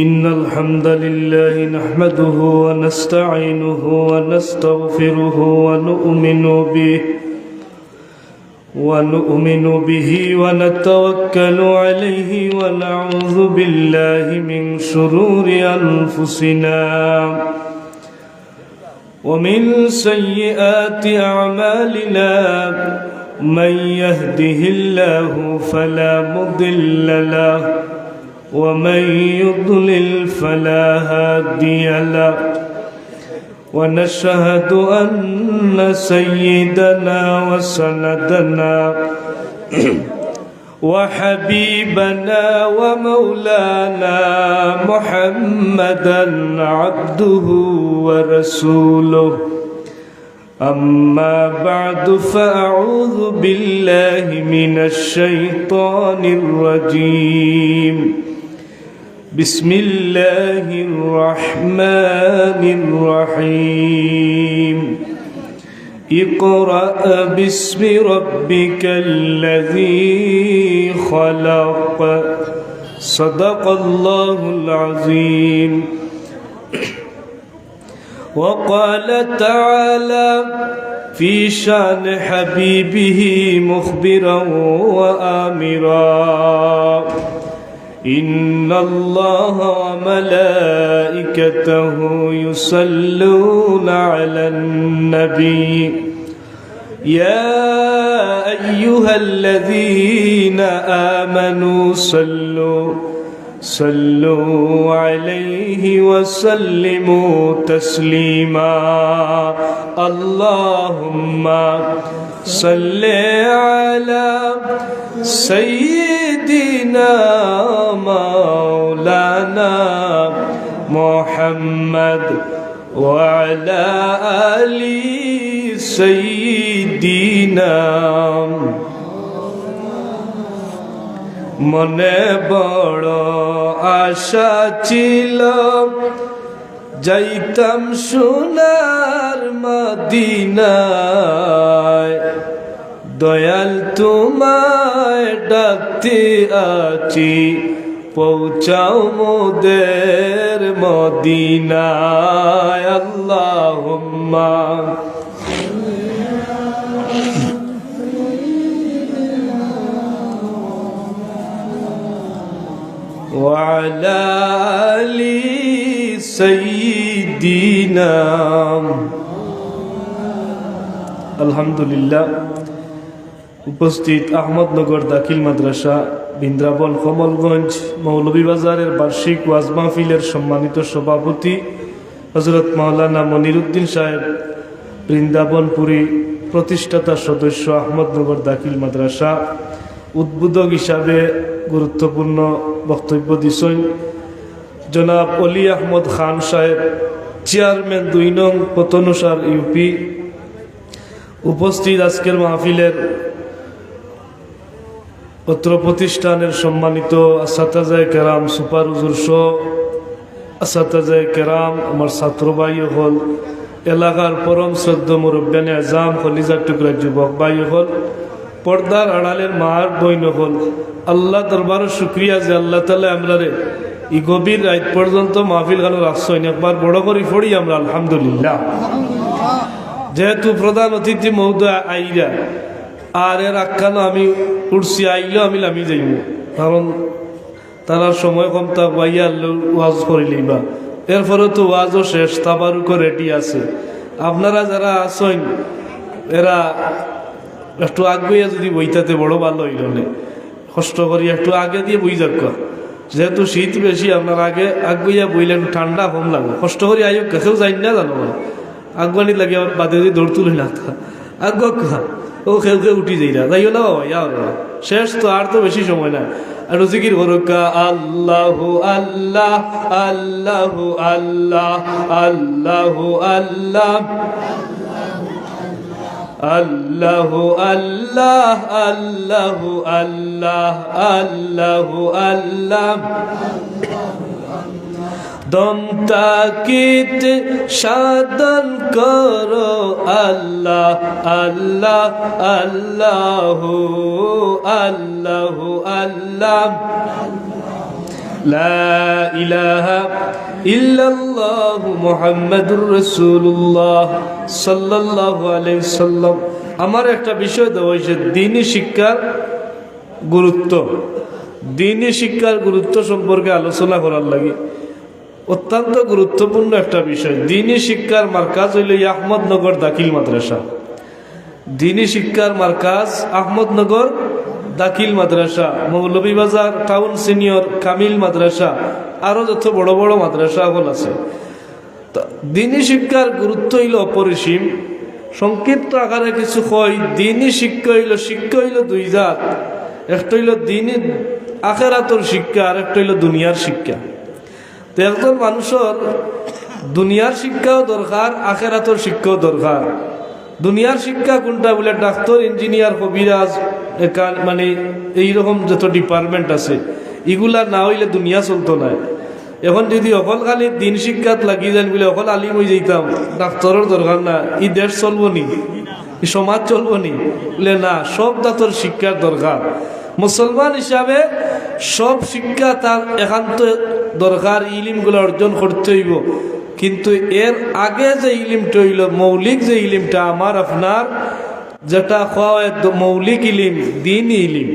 إن الحمد لله نحمده ونستعينه ونستغفره ونؤمن به ونتوكل عليه ونعوذ بالله من شرور أنفسنا ومن سيئات أعمالنا من يهده الله فلا مضل له ومن يضلل فلا هادي له ونشهد أن سيدنا وسندنا وحبيبنا ومولانا محمدا عبده ورسوله أما بعد فأعوذ بالله من الشيطان الرجيم بسم الله الرحمن الرحيم اقرأ باسم ربك الذي خلق صدق الله العظيم وقال تعالى في شان حبيبه مخبرا وآمرا إن الله وملائكته يصلون على النبي يا أيها الذين آمنوا صلوا عليه وسلموا تسليما اللهم صل على سيدنا مولانا محمد وعلى آل سيدنا মনে বড় আশা ছিল যাইতাম সোনার মদিনায় দয়াল তোমায় ডাকতে আছি পৌঁছাও মোদের মদিনায় আল্লাহুম্মা وعلى آل سيدنا আলহামদুলিল্লাহ। উপস্থিত আহমদনগর দাখিল মাদ্রাসা, বৃন্দাবন, কমলগঞ্জ, মৌলভীবাজারের বার্ষিক ওয়াজ মাহফিলের সম্মানিত সভাপতি হযরত মাওলানা মনিরউদ্দিন সাহেব, বৃন্দাবনপুরী প্রতিষ্ঠাতা সদস্য আহমদনগর দাখিল মাদ্রাসা, উদ্বোধক হিসাবে গুরুত্বপূর্ণ বক্তব্য দিছেন জনাব অলি আহমদ খান সাহেব, চেয়ারম্যান ২ নং পতনসার ইউপি। উপস্থিত আজকের মাহফিলের পত্র প্রতিষ্ঠানের সম্মানিত আসাতাজায়ে কেরাম, সুপার হুজুর সহ আসাতাজায়ে কেরাম, আমার ছাত্র ভাই হল, এলাকার পরম শ্রদ্ধ মুরব্বিয়ানে আজম, কলিজার টুকরা যুবক ভাই হল, পর্দার আড়ালের মার বইন হল, আল্লাহ দরবারের শুক্রিয়া যে আল্লাহ তাআলা আমরারে এই গভীর রাত পর্যন্ত মাহফিল গানো রাখছেন। একবার বড় করে পড়ি আমরা আলহামদুলিল্লাহ। যেহেতু প্রধান অতিথি মহোদয় আইরা আর এর আখ্যানো আমি উঠছি, আইলেও আমি যাইব, কারণ তার সময় কম তা বাইয়া ওয়াজ করিলেই বা এরপরে তো ওয়াজও শেষ, তাবারুকও রেডি আছে। আপনারা যারা আছেন এরা একটু আগুইয়া যদি বইতাতে বড় ভালো হইল, কষ্ট করি একটু আগে দিয়ে বই যাক, যেহেতু শীত বেশি আপনার আগে আগুইয়া বইলে একটু ঠান্ডা কম লাগবে। কষ্ট করি আইও কেউ যাই না জানো আগুয়ানি লাগে আবার বাদে যদি দৌড় তুলে না আগুয়া ও কেউ উঠি যাই না, যাইও না বাবা, শেষ তো আর তো বেশি সময় না। আর জিকির করুকা আল্লাহু আল্লাহ আল্লাহু আল্লাহ আল্লাহু আল্লাহ আল্লাহু আল্লাহ আল্লাহু আল্লাহ আল্লাহু আল্লাহ দম তাকিদ সাধন করো আল্লাহ আল্লাহ আল্লাহু আল্লাহু আল্লাহ লা ইলাহা ইল্লাল্লাহ মুহাম্মাদুর রাসূলুল্লাহ সাল্লাল্লাহু আলাইহি ওয়াসাল্লাম। আমার একটা বিষয় দেওয়া হয়েছে দ্বীনি শিক্ষার গুরুত্ব। দ্বীনি শিক্ষার গুরুত্ব সম্পর্কে আলোচনা করার লাগে অত্যন্ত গুরুত্বপূর্ণ একটা বিষয়। দ্বীনি শিক্ষার মার্কাজ হইল আহমদনগর দাখিল মাদ্রাসা। দ্বীনি শিক্ষার মার্কাজ আহমদনগর দাখিল মাদ্রাসা, মৌলভীবাজার টাউন সিনিয়র কামিল মাদ্রাসা, আরো যত বড় বড় মাদ্রাসা হল আছে। দ্বীনি শিক্ষার গুরুত্ব হইল অপরিসীম। সংক্ষিপ্ত আকারে কিছু কই, দ্বীনি শিক্ষা হইল দুই জাত। একটা হইল দ্বীনি আখিরাতের শিক্ষা, আর একটা হইল দুনিয়ার শিক্ষা। তো একজন মানুষের দুনিয়ার শিক্ষাও দরকার, আখিরাতের শিক্ষাও দরকার। দুনিয়ার শিক্ষা কোনটা বলে ডাক্তার, ইঞ্জিনিয়ার, কবিরাজ, মানে এইরকম যত ডিপার্টমেন্ট আছে এগুলা না হইলে দুনিয়া চলতো না। এখন যদি অকল খালি দিন শিক্ষাত লাগি যান বলে অকল আলিম হয়ে যেতাম, ডাক্তারের দরকার না, ই দেশ চলবো নি, ই সমাজ চলবো নি বলে না, সব দাঁতর শিক্ষার দরকার। মুসলমান হিসাবে সব শিক্ষা তার একান্ত দরকার, ইলিমগুলো অর্জন করতে হইব। কিন্তু এর আগে যে ইলিমটা হইল মৌলিক যে ইলিমটা আমার আপনার, যেটা খাওয়া মৌলিক ইলিম, দ্বীনি ইলিম,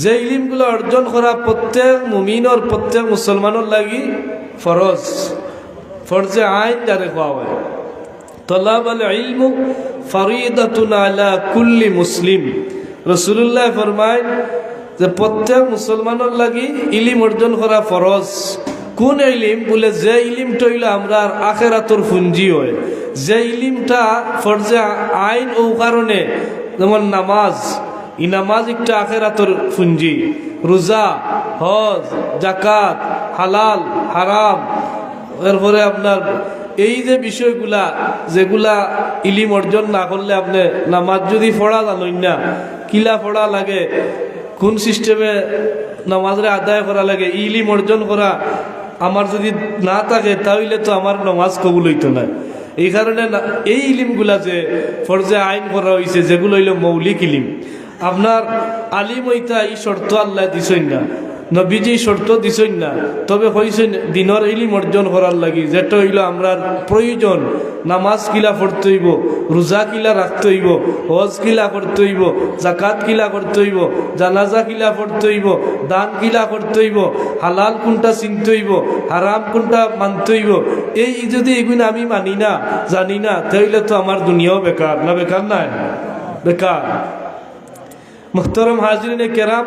যে ইলিমগুলো অর্জন করা প্রত্যেক মুমিনের, প্রত্যেক মুসলমানের লাগি ফরজ, ফরজে আইন যারে খাওয়া হয়। তলাবুল ইলম ফরিদাতুন আলা কুল্লি মুসলিম। রাসূলুল্লাহ ফরমায় যে প্রত্যেক মুসলমানের লাগি ইলিম অর্জন করা ফরজ। কোন ইলিম বলে যে ইলিমটা হইল আমরা আখিরাতের পুঁজি হয়, যে ইলিমটা ফরজে আইন ও কারণে, যেমন নামাজ, ই নামাজ একটা আখিরাতের পুঁজি, রোজা, হজ, যাকাত, হালাল হারাম, এরপরে আপনার এই যে বিষয়গুলা যেগুলা ইলিম অর্জন না করলে আপনি নামাজ যদি পড়া জানেন না, কিলা পড়া লাগে, কোন সিস্টেমে নামাজরে আদায় করা লাগে, ইলিম অর্জন করা আমার যদি না থাকে তাহলে তো আমার নামাজ কবুল হইতো না। এই কারণে এই ইলিমগুলা যে ফরজে আইন করা হয়েছে, যেগুলো হইল মৌলিক ইলিম, আপনার আলিম হইতা এই শর্ত আল্লাহ দিছেন না, নবীজি শর্ত দিছেন না, তবে হইছেন দিনের ইলিম অর্জন করার লাগি, যেটা হইল আমরা প্রয়োজন। নামাজ কিলা পড়তে হইব, রোজা কিলা রাখতে হইব, হজ কিলা করতে হইব, জাকাত কিলা করতে হইব, জানাজা কিলা পড়তে হইব, দান কিলা করতে হইব, হালাল কোনটা চিনতে হইব, হারাম কোনটা মানতে হইব। এই যদি এগুলো আমি মানি না, জানি না, তাহলে তো আমার দুনিয়াও বেকার না, বেকার নাই, বেকার। মুহতারাম হাজিরিনে কেরাম,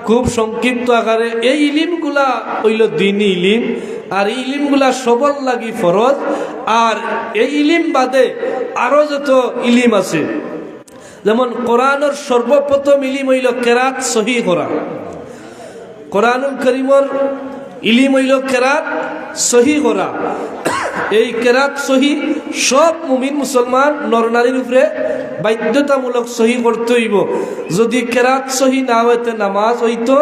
খুব সংক্ষিপ্ত আকারে এই ইলিমগুলা হইল দ্বীনি ইলিম, আর এই ইলিমগুলা সবল লাগি ফরজ। আর এই ইলিম বাদে আরো যত ইলিম আছে, যেমন কোরআনের সর্বপ্রথম ইলিম হইল কেরাত সহি করা। কোরআনুল কারীমের ইলিম হইল কেরাত সহি করা। এই কেরাত সহি সব মুমিন মুসলমান নরনারীর উপরে বাধ্যতামূলক সহি করতে হইব। যদি কেরাত সহি না হইতে নামাজ হইতো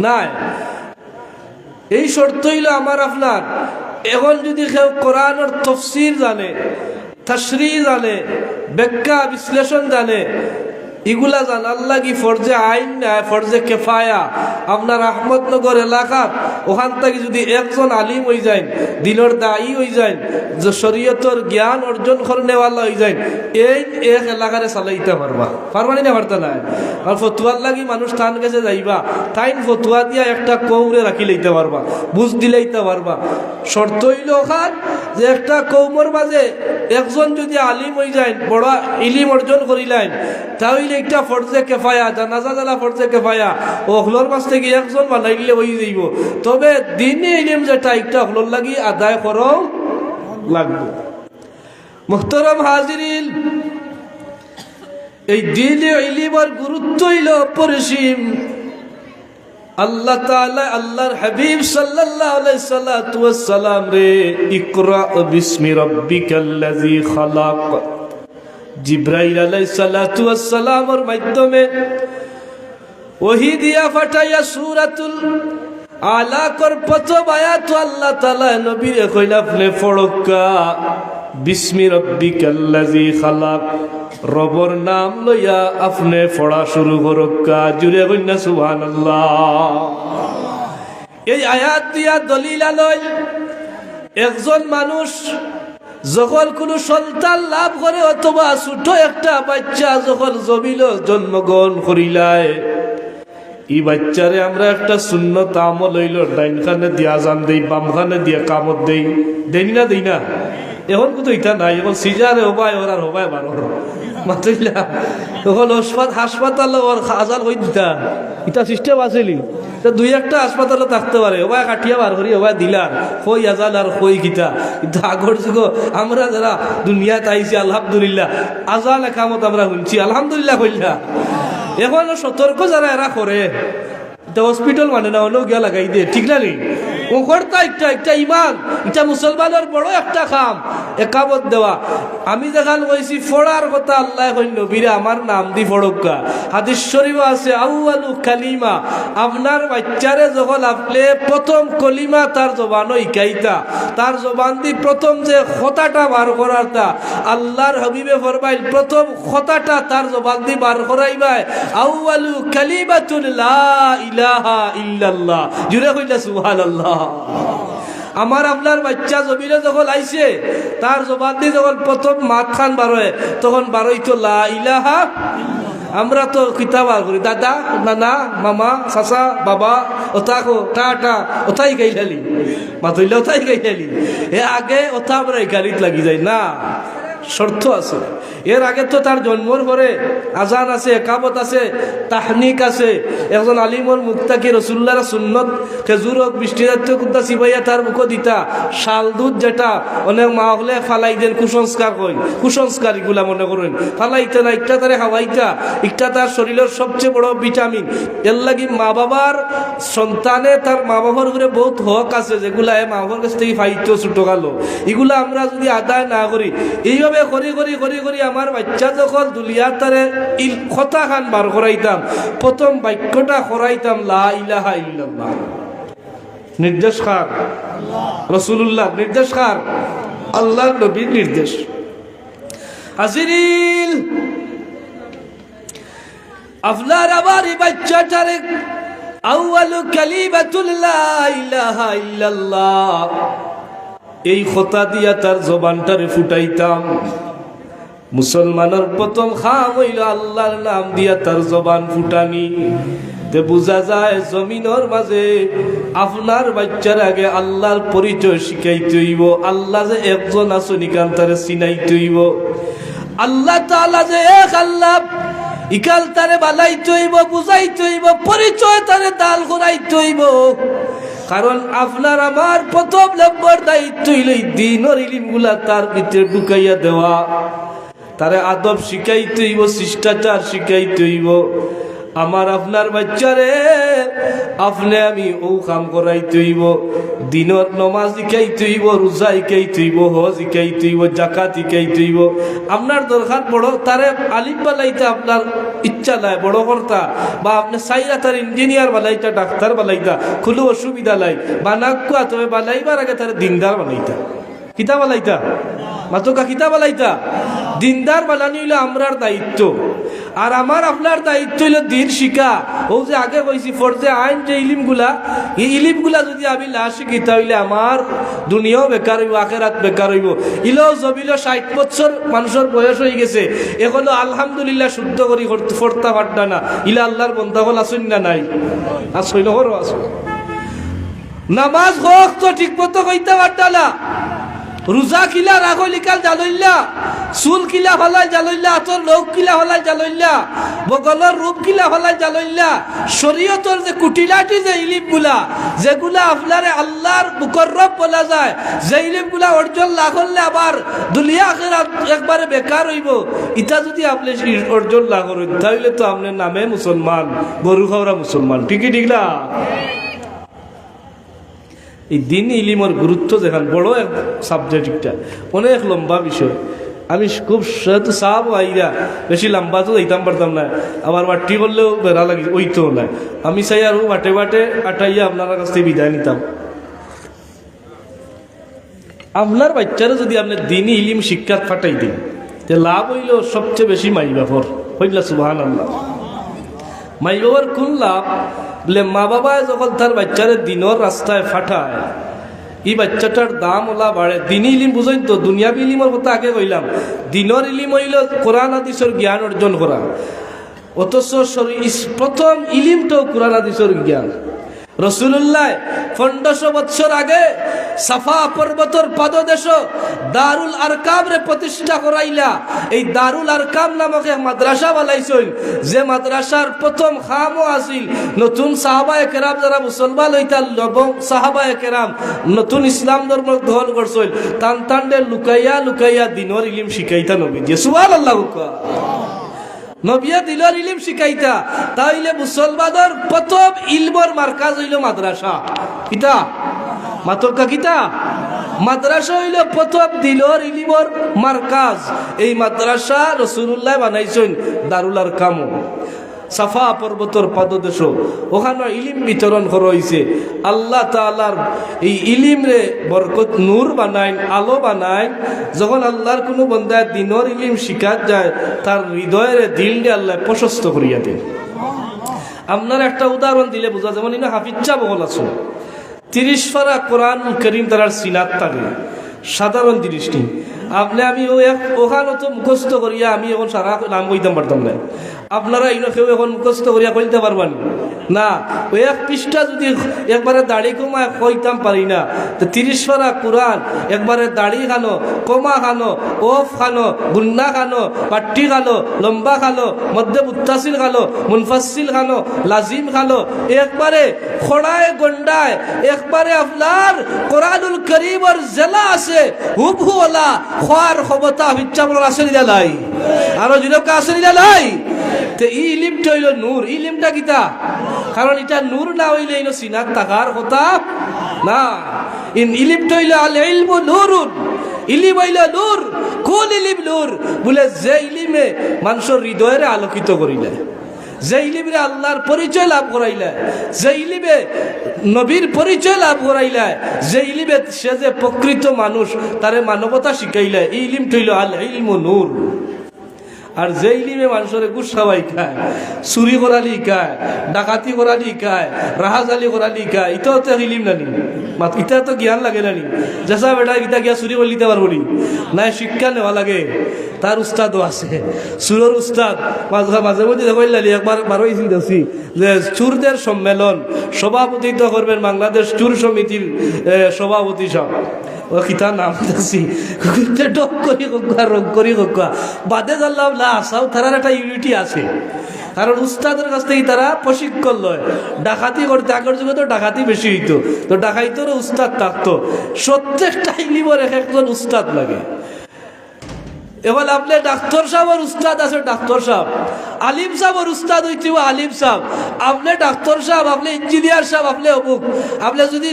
নাই। এই শর্ত হইল আমার আপনার। এখন যদি কেউ কোরআনের তাফসীর জানে, তাশরীহ জানে, ব্যাখ্যা বিশ্লেষণ জানে, এগুলা জানার লাগি ফরজে আইন না, ফরজে কেফায়া। আপনার আহমদনগর এলাকার ওখান থেকে যদি একজন আলিম হয়ে যায়, দিনের দায়ী হয়ে যায়, যে শরীয়তের জ্ঞান অর্জন করে নেওয়ালা হয়ে যায়, এই এক এলাকারে চালাইতে পারবা, পারবানি না পারতা নাই। আর ফতুয়ার লাগি মানুষ টান গেছে যাইবা, তাই ফতুয়া দিয়া একটা কৌরে রাখি লইতে পারবা, বুঝ দিলাইতে পারবা। শর্ত হইল ওখান যে একটা কৌমর মাঝে একজন যদি আলিম হয়ে যায়, বড় ইলিম অর্জন করিলেন, তাহলে একটা ফরজে কেফায়া, জানাজা জানা ফরজে কেফায়া, ও হলোর মাছ থেকে একজন বানাইলে হয়ে যাইব। তবে দ্বীনি ইলিম যেটা একটা হলোর লাগি আদায় করো লাগবে। মুহতারাম হাজিরিন, এই দ্বীনি ইলিমের গুরুত্ব হইল অপরিসীম। আল্লাহ তাআলা আল্লাহর হাবিব সাল্লাল্লাহু আলাইহি সাল্লাতু ওয়াস সালাম রে ইকরা বিসমি রাব্বিকাল্লাযী খালাক, জিবরাইল আলাইহিস সালাতু ওয়াস সালামের মাধ্যমে ওহী দিয়া পাঠাইয়া সূরাতুল আলাকর প্রথম আয়াত আল্লাহ তাআলা নবীরে কইলা আপনি পড়কা বিসমি রাব্বিকাল্লাযী খালাক, রবর নাম লইয়া আপনি পড়া শুরু করকা। জুড়ে কইনা সুবহানাল্লাহ। এই আয়াত দিয়া দলিল আলয় একজন মানুষ যখন কোনো সন্তান লাভ করে অথবা ছোট একটা বাচ্চা যখন জমিল জন্মগ্রহণ করিলায় এই বাচ্চারে আমরা একটা সুন্নত আমল হইল ডাইন খানে দিয়া জান দেই বাম খানে দিয়া কামত দেই দেই না দেই না এখন কিন্তু ইটা নাই এখন সিজারে হবাই ওর আর হবাই বারো মাতিলা তখন হাসপাতালে ওর আজাল হই দিতা ইটা সিস্টেম আসেলি দুই একটা হাসপাতালে থাকতে পারে ওবাই কাটিয়া বার করি ওবাই দিলার কই আজাল আর কই গীতা কিন্তু আগর যুগ আমরা যারা দুনিয়াতে আইছি আলহামদুলিল্লাহ আজাল একামত আমরা শুনছি আলহামদুলিল্লাহ কইলা এখন সতর্ক যারা এরা করে হসপিটাল মানে না হলেও গিয়া লাগাই দিয়ে ঠিক না নেই ও করতা একটা ইমান এটা মুসলমানের বড় একটা কাম একামত দেওয়া আমি দেখাল কইছি ফড়ার কথা আল্লাহ কই নবীরে আমার নাম দি ফড়কা হাদিস শরীফ আছে আউয়ালু কালিমা আপনার বাচ্চারে যখন আপনি প্রথম কলিমা তার জবানও ইকাইতা তার জবান দি প্রথম যে কথাটা বার করারটা আল্লাহর হাবিবে ফরমাইল প্রথম কথাটা তার জবান দি বার করাইবাই আউয়ালু কালিমাতুল লা ইলাহা ইল্লাল্লাহ জুরে কইলা সুবহানাল্লাহ আমার আপনার বাচ্চা জমিনে যখন আইছে তার জবান দিয়ে যখন প্রথম মাত খান বারোয় তখন বারোইতো লা ইলাহা আমরা তো কিতাব বার করি দাদা নানা মামা চাচা বাবা ওতাকো টাটা ওথাই গাইলালি মাতইলে ওথাই গাইলালি এ আগে ওথা আমরা গাড়িত লাগি যাই না শর্ত আছে এর আগে তো তার জন্মর পরে আজান আছে একামত আছে তাহনিক আছে একজন আলিমর মুক্তাকি রসুল্লাহর সুন্নত খেজুর হোক বৃষ্টি জাতীয় কুদ্দা সিবাইয়া তার মুখ দিতা শাল দুধ যেটা অনেক মা হলে ফালাই দেন কুসংস্কার কই কুসংস্কার এগুলা মনে করেন ফালাইতে না একটা তারে খাওয়াইতা একটা তার শরীরের সবচেয়ে বড় ভিটামিন এর লাগি মা বাবার সন্তানে তার মা বাবার উপরে বহুত হক আছে যেগুলা মা বাবার কাছ থেকে ফাইতো ছোট কালো এগুলা আমরা যদি আদায় না করি এইভাবে করি করি করি করি আমার বাচ্চা যখন দুলিয়ার তারে কথা খান বার করাইতাম প্রথম বাক্যটা করাইতাম লা ইলাহা ইল্লাল্লাহ নির্দেশ কার রাসূলুল্লাহ নির্দেশ কার আল্লাহর নবীর নির্দেশ হাজিরিন আপনার আবার এই বাচ্চাটারে আউয়ালু কালিমাতুল লা ইলাহা ইল্লাল্লাহ এই কথা দিয়া তার জবানটারে ফুটাইতাম মুসলমানের প্রথম খাম হইল আল্লাহর নাম দিয়া তার জবান ফুটানি তে বুঝা যায় জমিনের মাঝে আপনার বাচ্চার আগে আল্লাহর পরিচয় শিখাইতে হইব আল্লাহ যে একজন আসনি কান তারে চিনাইতে হইব আল্লাহ তাআলা যে এক আল্লাহ ইকাল তারে বালাইতে হইব বুঝাইতে হইব পরিচয় তারে দাল করাইতে হইব কারণ আপনার আমার প্রথম নম্বর দায়িত্ব হইল দ্বীনের ইলমগুলা তার ভিতরে ঢুকাইয়া দেওয়া তারে আদব শিখাইতে হইব শিষ্টাচার শিখাইতে হইব আমার আপনার বাচ্চারে আপনি আমি ও কাম করাইতে হইব দিনত নমাজ শিখাইতে হইব রোজা শিখাইতে হইব হজ শিখাইতে হইব জাকাত শিখাইতে হইব আপনার দরকার বড় তারে আলিম বালাইতে আপনার ইচ্ছা নাই বড় কর্তা বা আপনি চাইরা তার ইঞ্জিনিয়ার বালাইতা ডাক্তার বালাইতা কোনো অসুবিধা নাই বানাকুয়া তবে বালাইবার আগে তার দিনদার বানাইতা কিতা বালাইতা মাতকা কিতা বালাইতা দিনদার বানানি হইল আমরার দায়িত্ব আর আমার আপনার দায়িত্ব হইল দিন শিখা ও যে আগে কইছি ফরজে আইন যে ইলিমগুলা এই ইলিমগুলা যদি আমি না শিখি তাহলে আমার দুনিয়াও বেকার হইব আখেরাত বেকার হইব ইলো জবিল 60 বছর মানুষের বয়স হয়ে গেছে এখনো আলহামদুলিল্লাহ শুদ্ধ করি ফরতা পারতা না ইলা আল্লাহর বন্ধা হল আসুন না নাই আসই নহর আসো নামাজ হোক তো ঠিক মতো কইতে পারতা না রোজা কিলা রাখো লিকাল জালইল্লা চুল কিলা হলাই জালইল্লা আতর লোক কিলা হলাই জালইল্লা বগলের রূপ কিলা হলাই জালইল্লা শরীয়তের যে কুটিলাটি যে ইলিমগুলা যেগুলা আপনারে আল্লাহর মুকররব বলা যায় যে ইলিমগুলা অর্জন না করলে আবার দুনিয়া আখিরাত একবারে বেকার হইব ইটা যদি আপনি অর্জন না করেন তাহলে তো আপনার নামে মুসলমান গরু খাওয়া মুসলমান ঠিকই ঠিক না এই দিন ইলিমর গুরুত্ব দেখান বড় এক সাবজেক্টটা অনেক লম্বা বিষয় আমি খুব সেহেতু সাহাব আইরা বেশি লম্বা তো দিতাম পারতাম না আবার বাটি করলেও বেড়া লাগে ওইতো না আমি চাই আর বাটে বাটে আটাইয়া আপনার কাছ থেকে বিদায় নিতাম আপনার বাচ্চারা যদি আপনার দিনই ইলিম শিক্ষা ফাটাই দিন তে লাভ হইল সবচেয়ে বেশি মাই বাপর হইলা সুবহানাল্লাহ মাই বাবার কোন লাভ বলে মা বাবায় যখন তার বাচ্চারে দিনের রাস্তায় ফাটায়, এই বাচ্চাটার দাম ওলা বাড়ে। দিনই ইলিম বুঝেন তো, দুনিয়াবি ইলিমের কথা আগে কইলাম। দিনের ইলিম হইল কোরআন হাদিসের জ্ঞান অর্জন করা, অথচ প্রথম ইলিমটাও কোরআন হাদিসের জ্ঞান। রসুল্লাহ 1500 বছর আগে সাফা পর্বতর পাদদেশ দারুল আরকাম রে প্রতিষ্ঠা করাইলা। এই দারুল আরকাম নামক এক মাদ্রাসা বানাইছেন, যে মাদ্রাসার প্রথম খামও আসিল নতুন সাহাবায়ে কেরাম যারা মুসলমান হইতাল, লবং সাহাবায়ে কেরাম নতুন ইসলাম ধর্ম গ্রহণ করছেন, টান টান্ডে লুকাইয়া লুকাইয়া দিনের ইলিম শিখাইতা নবী দিয়ে। সুবহানাল্লাহ। নবিয়া দিলর ইলিম শিখাইতা। তাইলে মুসলমানের প্রথম ইলমর মার্কাজ হইল মাদ্রাসা। কিতা মাতকা কিতা মাদ্রাসা হইল প্রথম দিলর ইলিমর মার্কাজ। এই মাদ্রাসা রাসূলুল্লাহ বানাইছেন দারুল আরকাম, সাফা পর্বতর পাদদেশ, ওখানে ইলিম বিতরণ করা হয়েছে। আল্লাহ তাআলার এই ইলিম রে বরকত নূর বানাইন, আলো বানাইন। যখন আল্লাহর কোনো বন্দায় দিনের ইলিম শিখাত যায়, তার হৃদয়ের দিল দিয়ে আল্লাহ প্রশস্ত করিয়া দেন। আপনার একটা উদাহরণ দিলে বোঝা, যেমন ইনা হাফিজ্জা বহল আছে 30 পারা কোরআন করিম তার সিনাত থাকে, সাধারণ জিনিস নেই। আপনি আমি ওখানে তো মুখস্থ করিয়া আমি এখন সারা নাম কইতাম পারতাম না। আপনারা কেউ এখন মুখস্থ করিয়া কইতে পারবেন না। ওই এক পৃষ্ঠা যদি একবারে দাড়ি কমায় কইতাম পারি না, তো 30 পারা কোরআন একবারে দাড়ি খানো, কমা খানো, ওফ খানো, গুন্না খানো, পাট্টি খানো, লম্বা খানো, মধ্যে মুত্তাসিল খানো, মুনফাসিল খানো, লাজিম খানো, একবারে খড়ায় গন্ডায় একবারে আপনার কোরআনুল করিমর জেলা আছে হুবহু ওলা খোয়ার ক্ষমতা ইচ্ছা বলার আসেনি নাই, আরো জিরোকা আসেনি নাই। তো এই ইলিমটা হইল নূর। ইলিমটা কিতা? কারণ এটা নূর না হইলে ইনো সিনাত থাকার কথা না। ইলিমটা হইল আল ইলমু নূরুন, ইলিম হইল নূর। কোন ইলিম নূর? বলে যে ইলিমে মানুষের হৃদয়ে আলোকিত করিলে, যে ইলিমে আল্লাহর পরিচয় লাভ করাইলে, যে ইলিমে নবীর পরিচয় লাভ করাইলে, যে ইলিমে সে যে প্রকৃত মানুষ তারে মানবতা শিখাইলে, এই ইলিম হইল আল ইলমু নূর। আর যে ইলিমে মানুষের ঘুষ খাওয়াই খায়, চুরি করালি খায়, ডাকাতি করালি খায়, রাহাজালি করালি খায়, ইটাও তো ইলিম নানি, ইটা তো জ্ঞান লাগে নানি। যেসা বেটা ইটা গিয়া চুরি করে নিতে পারবো নাই, শিক্ষা নেওয়া লাগে। তার উস্তাদও আছে, সুরের উস্তাদ। মাঝে মধ্যে দেখি একবার বারোইছিল দেখছি যে চুরদের সম্মেলন সভাপতিত্ব করবেন বাংলাদেশ চুর সমিতির সভাপতি সব। ও কিতা নাম দেখছি ডক করি হোকা, রোগ করি হোকা, বাদে জানলাম না আসাও তারার একটা ইউনিটি আছে। কারণ উস্তাদের কাছ থেকে তারা প্রশিক্ষণ লয়। ডাকাতি করতে আগের যুগে তো ডাকাতি বেশি হইতো, তো ডাকাইতেরও উস্তাদ থাকতো। প্রত্যেকটা ইলিমের এক একজন উস্তাদ লাগে। এবার আপনি ডাক্তার সাহেবের উস্তাদ আছে, ডাক্তার সাহেব। আলিম সাহেবের উস্তাদ হইতে আলিম সাহেব। আপনি ডাক্তার সাহেব, আপনি ইঞ্জিনিয়ার সাহেব, আপনি অমুক। আপনি যদি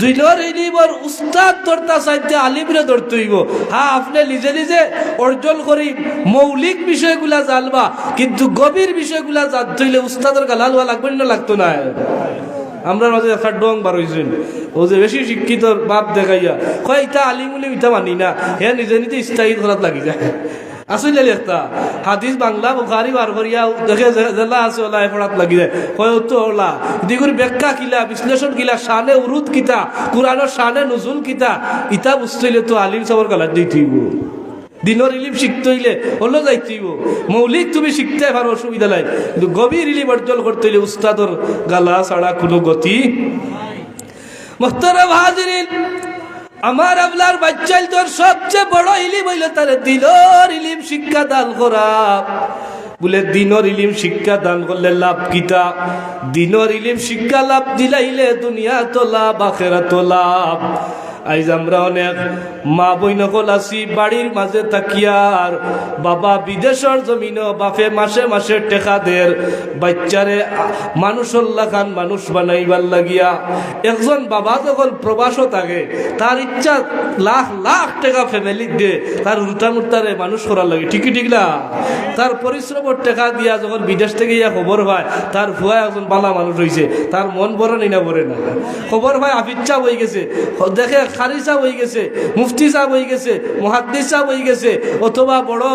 দুইটার ইলিমের উস্তাদ ধরতে চাইতে আলিমরে ধরতে হইব। হ্যাঁ, আপনি নিজে নিজে অর্জন করি মৌলিক বিষয়গুলা জানবা, কিন্তু গভীর বিষয়গুলা জানতে হইলে উস্তাদের গালা লওয়া লাগবে না, লাগতো না। আমরা মাঝে একটা ডং বার হয়েছেন, ও যে বেশি শিক্ষিত বাপ দেখাইয়া কয় ইটা আলিম উলিম ইটা মানি না, হে নিজে নিজে ইস্তাহিদ করাত লাগি যায়। আসলে একটা হাদিস বাংলা বুখারি বার করিয়া দেখে জেলা আছে ওলা পড়াত লাগি যায়, কয় তো ওলা দিগুর ব্যাখ্যা কিলা, বিশ্লেষণ কিলা, শানে উরুদ কিতা, কোরআনের শানে নজুল কিতা, ইটা বুঝতে হইলে তো আলিম সবর গালার দিতেইব। দিনের ইলিম শিখতে হইলে হলো যাইতেইব। মৌলিক তুমি শিখতে পারো, অসুবিধা নাই, কিন্তু গভীর ইলিম অর্জন করতে হইলে উস্তাদর গালা ছাড়া কোনো গতি। মুহতারাম হাজিরিন, আমার আপনার বাচ্চাইল তোর সবচেয়ে বড় ইলিম হইল তার দিনের ইলিম শিক্ষা দান করা। বলে দিনের ইলিম শিক্ষা দান করলে লাভ কিতা? দিনের ইলিম শিক্ষা লাভ দিলাইলে দুনিয়া তো লাভ, আখিরাত লাভ। আইজ আমরা অনেক মা বইনকল আছি বাড়ির মাঝে তাকিয়ার, বাবা বিদেশের জমিন, বাপে মাসে মাসে টেকা দের বাচ্চারে মানুষল্লা খান মানুষ বানাইবার লাগিয়া। একজন বাবা যখন প্রবাসও থাকে, তার ইচ্ছা লাখ লাখ টাকা ফ্যামিলি দে তার উল্টানুত্তারে মানুষ করার লাগে, ঠিকই ঠিক না? তার পরিশ্রমের টাকা দিয়া যখন বিদেশ থেকে ইয়া খবর হয় তার ভুয়া একজন বালা মানুষ হয়েছে, তার মন ভরে না, ভরে না। খবর হয় আফিচ্ছা হয়ে গেছে, দেখে কারি সাহেব হয়ে গেছে, মুফতি সাহেব হয়ে গেছে, মুহাদ্দিস সাহেব হয়ে গেছে, অথবা বড়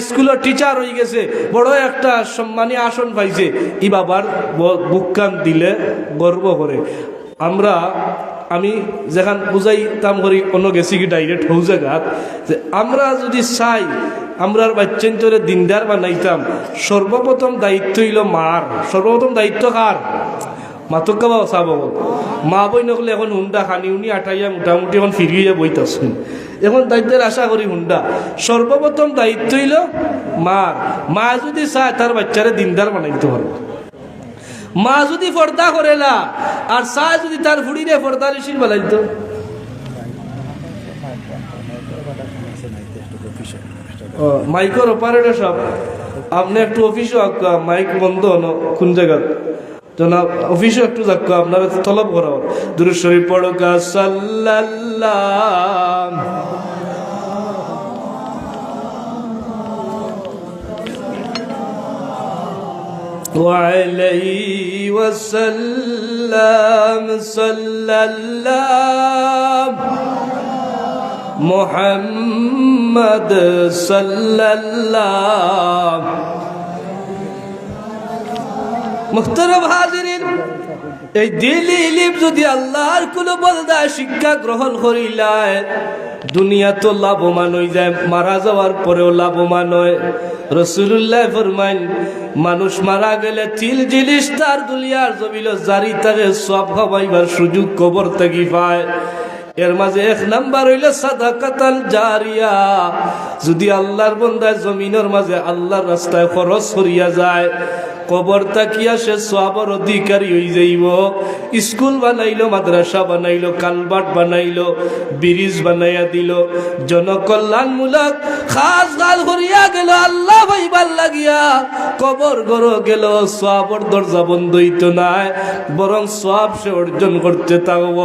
স্কুলের টিচার হয়ে গেছে, বড় একটা সম্মানী আসন পাইছে, ই বাবার বুককান দিলে গর্ব করে। আমি যেখান বুঝাইতাম করি অন্য গেছি কি ডাইরেক্ট হৌ জায়গাত যে আমরা যদি চাই আমরার বাচ্চান তোরে দিনদার বানাইতাম, সর্বপ্রথম দায়িত্ব হইল মার। সর্বপ্রথম দায়িত্ব কার? মাতকা বা চাব মা বই নকলে এখন হুন্ডা খানি উনি আটাইয়া মোটামুটি এখন ফিরিয়ে বইতাছেন, এখন দায়িত্বের আশা করি হুন্ডা। সর্বপ্রথম দায়িত্ব হইল মার। মা যদি চায় তার বাচ্চারে দিনদার বানাইতে পারবে। মা যদি পর্দা করে না আর চায় যদি তার ফুড়িরে পর্দারিশীল বানাইতো। মাইকের অপারেটর সব আপনি একটু অফিসও মাইক বন্ধ কোন জায়গা জনাব অফিসও একটু যাক আপনার তলব করা দুরূদ শরীফ পড়কা সাল্লাল্লাহু আলাইহি ওয়াসাল্লাম সাল্লাল্লাহু মুহাম্মদ সাল্লাল্লাহু। মুহতারাম হাজিরিন, এই দিলি ইলম যদি আল্লাহর কোনো বন্দা শিক্ষা গ্রহণ করিলায় দুনিয়া তো লাভবান হয়ে যায়, মারা যাওয়ার পরেও লাভবান হয়। রাসূলুল্লাহ ফরমাইন মানুষ মারা গেলে তিল জিনিস তার দুনিয়ার জমিল জারি থাকে, সব খাওয়াইবার সুযোগ কবর থেকে পায়। এর মাঝে এক নাম্বার হইল সাদাকাতাল জারিয়া। যদি আল্লাহর বান্দা জমিনের মাঝে আল্লাহর রাস্তায় খরচ করিয়া যায়, কবর তাকিয়া সে সওয়াবের অধিকারী হয়ে যাইব। স্কুল বানাইলো, মাদ্রাসা বানাইলো, কালভার্ট বানাইলো, ব্রিজ বানাইয়া দিল, জনকল্যাণমূলক খাস গাল করিয়া গেল, আল্লাহ ভাইবার লাগিয়া কবর ঘর গেল, সওয়াবের দরজা বন্ধ হইতো নাই, বরং সওয়াব সে অর্জন করতে থাকব।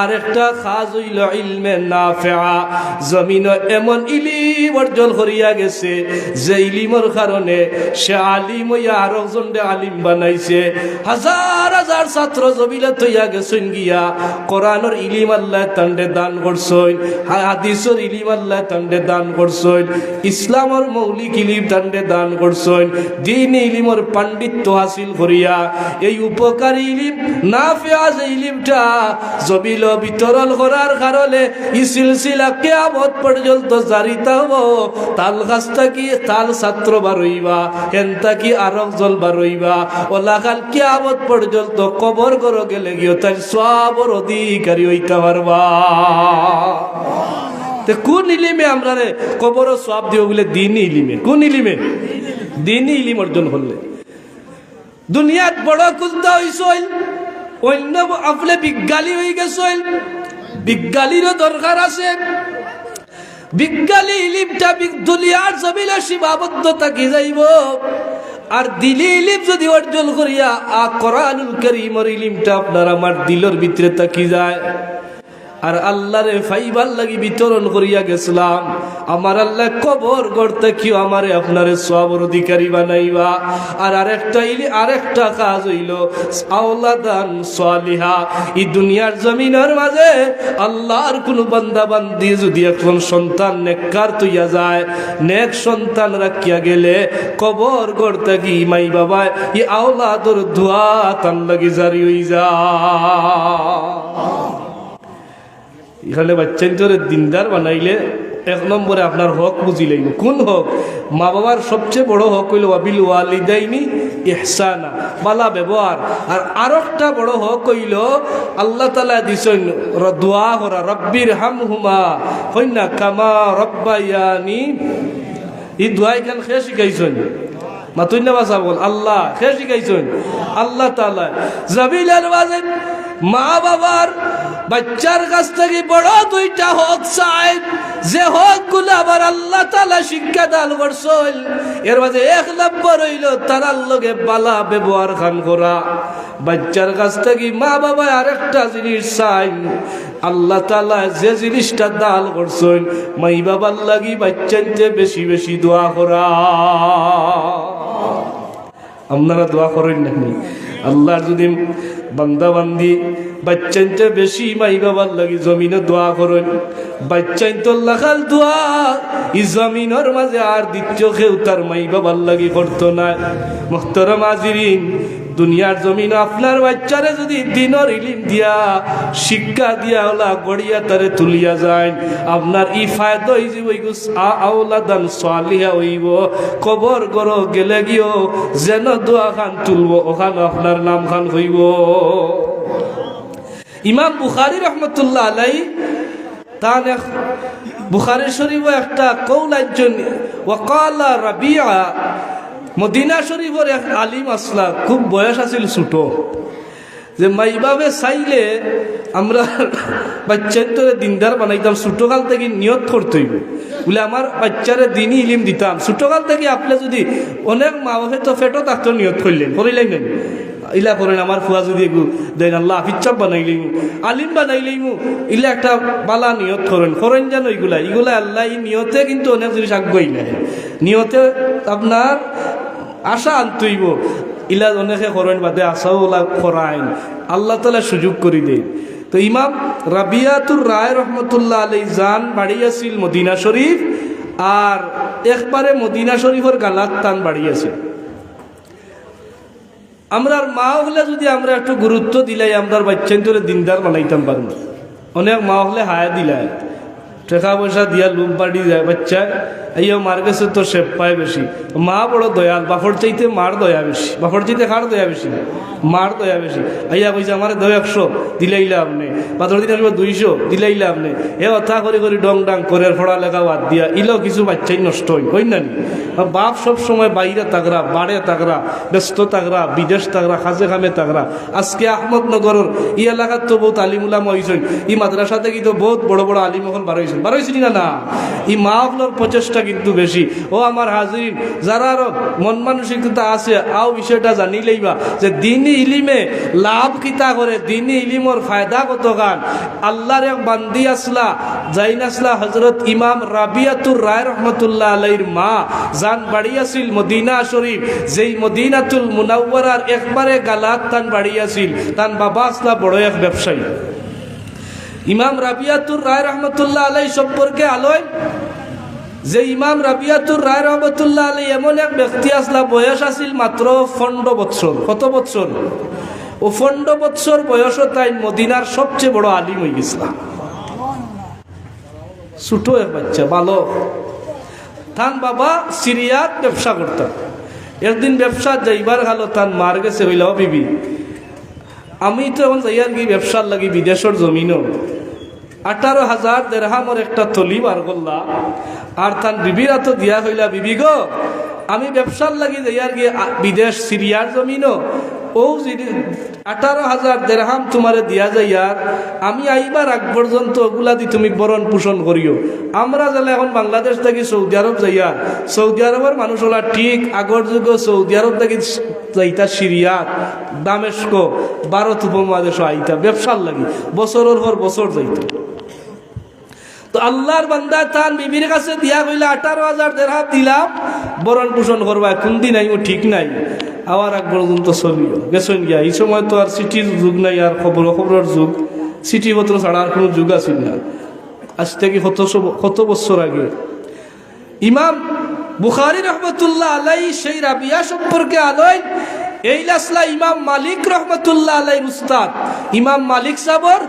আরেকটা খাস হইল ইলমে নাফিআ। জমিন এমন ইলিম অর্জন করিয়া গেছে যে ইলিমের কারণে সে আলিম হইয়া আরো আলিম বানাইছে। হাজার হাজার ছাত্র জমিলে তৈয়া গেছেন গিয়া কোরআনের ইলিম আল্লাহ তান্ডে দান করছেন, হাদিসের ইলিম আল্লাহ তান্ডে দান করছেন, ইসলামের মৌলিক ইলিম তান্ডে দান করছেন। দিন ইলিমের পাণ্ডিত্য হাসিল করিয়া এই উপকারী ইলিম নাফিআ যে ইলিমটা জমিল বিতরণ করার কারণে এই সিলসিলা কিয়ামত পর্যন্ত জারি থাকব। তাল গাছ থাকি তাল ছাত্র বারইবা, হেন থাকি আরব জল বারইবা, ওলাকাল কিয়ামত পর্যন্ত কবর ঘর গেলে গিয়ে তাই সওয়াবের অধিকারী হইতে পারবা। কোন ইলিমে আমরা কবর সওয়াব দিব বলে? দিনই ইলিমে। কোন ইলিমে? দিনই ইলিম অর্জন করলে। দুনিয়াত বড় কুলতা হইছই, অন্য আপনি বিজ্ঞানী হয়ে গেছই, বিজ্ঞানীরও দরকার আছে। বিজ্ঞানী ইলিমটা দুনিয়ার জমিনে সীমাবদ্ধ থাকি যাইব। আর দিলি ইলিম যদি অর্জন করিয়া কোরআনুল কারীমের ইলিমটা আপনার আমার দিলের ভিতরে থাকি যায়, আর আল্লাহরে ফাইবার লাগি বিতরণ করিয়া গেছিলাম, আমার আল্লাহ কবর গড়তে কি আমারে আপনারে সওয়াবের অধিকারী বানাইবা। আর আরেকটা কাজ হইল আওলাদান সালিহা। এই দুনিয়ার জমিনের মাঝে আল্লাহর কোন বান্দা বান্দি যদি এখন সন্তান নেককার তৈয়া যায়, নেক সন্তান রাখিয়া গেলে কবর গড়তে কি মাই বাবা ই আওলাদর দোয়া তান লাগি জারি হই যায়। এখানে বাচ্চা তোরে দিনদার বানাইলে এক নম্বরে আপনার হক বুঝি লাগবে। কোন হক? মা বাবার সবচেয়ে বড় হক হইল ওয়াবিল ওয়ালিদাইনি ইহসানা, বালা ব্যবহার। আর আরেকটা বড় হক হইল আল্লাহ তাআলা দিছেন দোয়া করা, রব্বির হামহুমা হইনা কামা রব্বায়ানি। এই দোয়া এখান খেয়ে শিখাইছেন মাতুন্না বাসা বল আল্লাহ খেয়ে শিখাইছেন আল্লাহ তাআলা। জাবিলার বাজে মা বাবার বাচ্চার কাছ থেকে বড় দুইটা হক চাই, যে হক গুলো আবার আল্লাহ তাআলা শিক্ষা দান করছেন। এর মাঝে এক নম্বর হইল তারার লগে বালা ব্যবহার খান করা। বাচ্চার কাছ থেকে মা বাবা আরেকটা জিনিস চাই, আল্লাহ তাআলা যে জিনিসটা দান করছেন মাই বাবার লাগি বাচ্চাইতে বেশি বেশি দোয়া করা। আপনারা দোয়া করেন নাকি? আল্লাহর যদি বান্দা বান্দি বাচ্চাইনটা বেশি মাই বাবার লাগি জমিনে দোয়া করেন, বাচ্চাইন তো লাখাল দোয়া ই জমিনের মাঝে আর দ্বিতীয় কেউ তার মাই বাবার লাগি করতো না। মুহতারাম হাজিরিন, দুনিয়ার জমিন আপনার বাচ্চারে যদি দিনের ইলিম দিয়া শিক্ষা দিয়া ওলা গড়িয়া তারে তুলিয়া যায়, আপনার ই ফায়দা হইব আওলাদান সালিহা হইব। কবর গর গেলে গিয়েও যেন দোয়া খান তুলব, ওখানে আপনার নাম খান হইব। ইমাম বুখারী রহমতুল্লাহ আলাইহি তার বুখারী শরীফে একটা কওল একজন ওয়াকালা রাবিয়া, মদিনা শরীফের এক আলিম আসলা, খুব বয়স আছিল ছোট, যে মাইবাবে চাইলে আমরা বাচ্চারে দিনদার বানাইতাম, ছোটকাল থেকে নিয়ত করতে হইব বলে আমার বাচ্চারে দিনই ইলিম দিতাম। ছোটকাল থেকে আপনি যদি অনেক মা বাপে তো ফেটো থাকতো নিয়ত করলেন, করিলেন না ইলা করেন আমার ফুয়া যদি এগু দেন আল্লাহ হাফিজ বানাইলেই আলিম বানাইলেই ইলা একটা বালা নিয়ত করেন যেন এগুলা আল্লাহ এই নিয়তে কিন্তু অনেক জিনিস আগ্রহী নেয়, নিয়তে আপনার আশা আনতইব। ইলা অনেকে করেন বাদে আশাও করাইন, আল্লাহ তালা সুযোগ করে দেয়। তো ইমাম রাবিয়াতুর রায় রহমতুল্লাহ আলাইহি জান বাড়ি আছিল মদিনা শরীফ, আর একবারে মদিনা শরীফের গালাত টান বাড়ি আছে। আমরার মা হলে যদি আমরা একটু গুরুত্ব দিলাই, আমরার বাচ্চান তোরে দিনদার বানাইতাম পারব। অনেক মা হলে হায়া দিলাই, টাকা পয়সা দিয়া লোভ বাড়ি যায়, বাচ্চা এইও মার কাছে তো শেপ পায় বেশি। মা বড় দয়াল, বাপর চাইতে মার দয়া বেশি, বাপর চাইতে কার দয়া বেশি? মার দয়া বেশি। আইয়া কইছে আমার 100 দিলাইলা আপনি, পাথর দিন আসবে 200 দিলাইলা আপনি, এ কথা করে করে ডং ডাং করে পড়ালেখা বাদ দিয়া ইলেও কিছু বাচ্চাই নষ্ট হই না নি। বাপ সব সময় বাইরে তাগরা, বাড়ে তাগরা, ব্যস্ত তাগরা, বিদেশ তাগরা, খাজে খামে তাগরা। আজকে আহমদনগরের ই এলাকার তো বহুত আলিমুলামা হয়েছেন, ই মাদ্রাসা থেকে তো বহুত বড় বড় আলিম এখন বার হয়েছেন না না। ই মা হলোর প্রচেষ্টা কিন্তু বেশি। ও আমার হাজিরিন, যারা আরো মন মানসিকতা আছে আও বিষয়টা জানিলেইবা যে দিনই ইলিমে লাভ কিতা করে, দিনই ইলিমর ফায়দা কত গান। আল্লাহর এক বান্দি আসলা জাইন আসলা হযরত ইমাম রাবিয়াতুর রায় রহমতুল্লাহ আলাইহির মা জান বাড়ি আছিল মদিনা শরীফ, যেই মদিনাতুল মুনাওয়ারার একবারে গালাত তান বাড়ি আছিল। তান বাবা আসলা বড় এক ব্যবসায়ী। ইমাম রাবিয়াতুর রায় রহমতুল্লাহ আলাইহি সম্পর্কে আলোয় যে ইমাম রাবিয়াতুর রায় রহমতুল্লাহ আলাইহি এমন এক ব্যক্তি আসলা, বয়স আছিল মাত্র 15 বছর। কত বছর? ও 15 বছর বয়স তাই মদিনার সবচেয়ে বড় আলিম হয়ে গেছিলাম। ছোট এক বাচ্চা, ভালো। তান বাবা সিরিয়াত ব্যবসা করতাম। একদিন ব্যবসা যাইবার গেল, তান মার গেছে হইল, বিবি আমি তো এখন যাইয়ার কি ব্যবসার লাগি বিদেশের জমিনও 18,000 দিরহামের একটা থলি বার করলা, আর তান বিবিরা তো দিয়া হইলা, বিবি গো আমি ব্যবসার লাগি যাইয়ার গিয়ে বিদেশ সিরিয়ার জমিনও, ও 18,000 দিরহাম তোমারে দিয়া যাইয়ার, আমি আইবার আগ পর্যন্ত ওগুলা দি তুমি বরণ পোষণ করিও। আমরা যালে এখন বাংলাদেশ থেকে সৌদি আরব যাইয়ার, সৌদি আরবের মানুষ হলা ঠিক আগর যুগ সৌদি আরব থেকে যাইতা সিরিয়াত, দামেস্ক, ভারত উপমহাদেশ আইতা ব্যবসার লাগি, বছরের পর বছর যাইত। তো আল্লাহর বান্দা তান বিবির কাছে দিয়া কইলা 18,000 দিরহাম দিলাম, বরণ পোষণ করবা, কোন দিন আইমু ঠিক নাই, আবার এক পর্যন্ত চলিও গেছেন গিয়া। এই সময় তো আর সিটির যুগ নাই, আর খবরের যুগ, সিটি পত্র ছাড়া আর কোনো যুগ আছিল না। আজ থেকে কত বছর আগে ইমাম বুখারী রহমতুল্লাহ আলাইহি সেই রাবিয়া সম্পর্কে আলোয় এই লাসলা ইমাম মালিক রহমতুল্লাহ আলাইহির উস্তাদ, ইমাম মালিক সাহেবের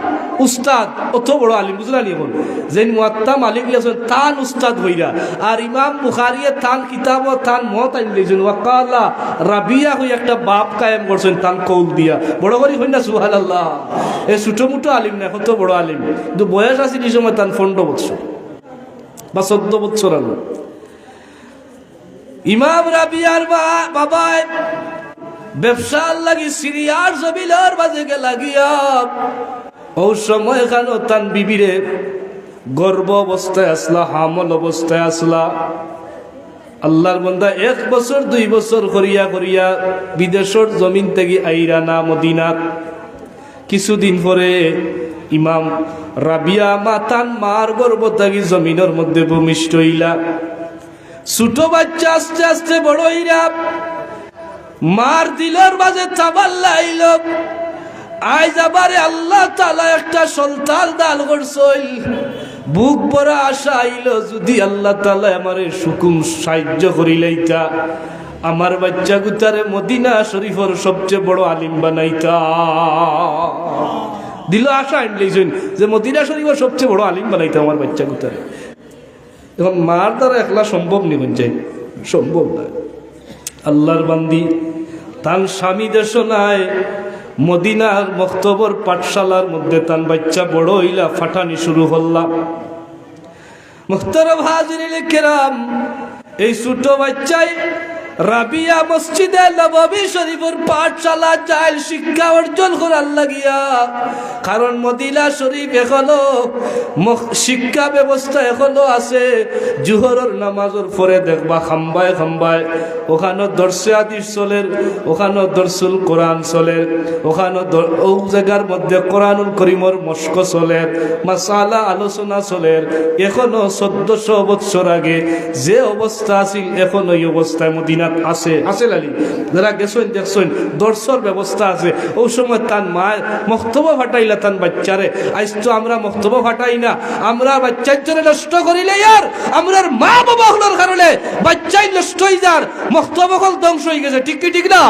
উস্তাদ, অত বড় আলিম বুঝলানি এখন যে মুয়াত্তা মালিক লিখেছেন তান উস্তাদ হইরা, আর ইমাম বুখারী তান কিতাব তান মত আইলেন ওয়াকালা রাবিয়া হই একটা বাপ কায়েম করছেন তান কৌল দিয়া, বড় করি হই না সুবহানাল্লাহ। এই ছোট মোটো আলিম না, কত বড় আলিম, কিন্তু বয়স আছে এই সময় তান 15 বছর বা 14 বছর আলো। ইমাম রাবিয়ার বাবা ব্যবসার লাগি সিরিয়ার জমিনের বাজে লাগিয়া ও সময় খানো তান বিবিরে গর্ভ অবস্থায় আসলা, হামল অবস্থায় আসলা। আল্লাহর বান্দা 1 বছর 2 বছর করিয়া করিয়া বিদেশের জমিন থেকে আইরা না মদিনাত। কিছুদিন পরে ইমাম রাবিয়া মাতান মার গর্ভ থেকে জমিনের মধ্যে ভূমিষ্ঠ হইলা। ছোট বাচ্চা আস্তে আস্তে বড় হইরা মার দিলের মাঝে চাবাল্লাইল আজ আবারে আল্লাহ তাআলা একটা সন্তান দান করছইল বুক ভরা আশা আইল যদি আল্লাহ তাআলা আমারে সুকুম সাহায্য করিলাইতা আমার বাচ্চা গুতারে মদিনা শরীফের সবচেয়ে বড় আলিম বানাইতা দিল আশা আনলেইছেন যে মদিনা শরীফের সবচেয়ে বড় আলিম বানাইতা আমার বাচ্চা গুতারে এখন মার দ্বারা একলা সম্ভব নি হয়ে সম্ভব না আল্লাহর বান্দি তার স্বামী দেশ নাই মদিনার মক্তবর পাঠশালার মধ্যে তান বাচ্চা বড় হইলা ফাটানি শুরু হল্লাম মুহতারাম হাজিরিন কিরাম এই ছোট বাচ্চাই রাবিয়া মসজিদে নববী শরীফের পাঠশালা যায় শিক্ষা অর্জন করার লাগিয়া কারণ মদিনা শরীফ এখনো শিক্ষা ব্যবস্থা এখনো আছে জোহরের নামাজের পরে দেখবা খাম্বায় খাম্বায় ওখানে দর্শে হাদিস চলের ওখানে দর্শুল কোরআন চলের ওখানে ও জায়গার মধ্যে কোরআনুল করিমর মস্ক চলের মাসালা আলোচনা চলের এখনো 1400 বছর আগে যে অবস্থা আছিল এখনো এই অবস্থায় মদিনা আছে আছে লালি যারা গেছেন দেখছেন দর্শর ব্যবস্থা আছে ওই সময় তার মায়ের মক্তব্য ফাটাইলা তার বাচ্চারে আজ তো আমরা মক্তব্য ফাটাই না আমরা বাচ্চার জন্য নষ্ট করিলে আর আমরার মা বাবা হলোর কারণে বাচ্চাই নষ্ট হয়ে যার মক্তব্য হল ধ্বংস হয়ে গেছে ঠিক কি ঠিক না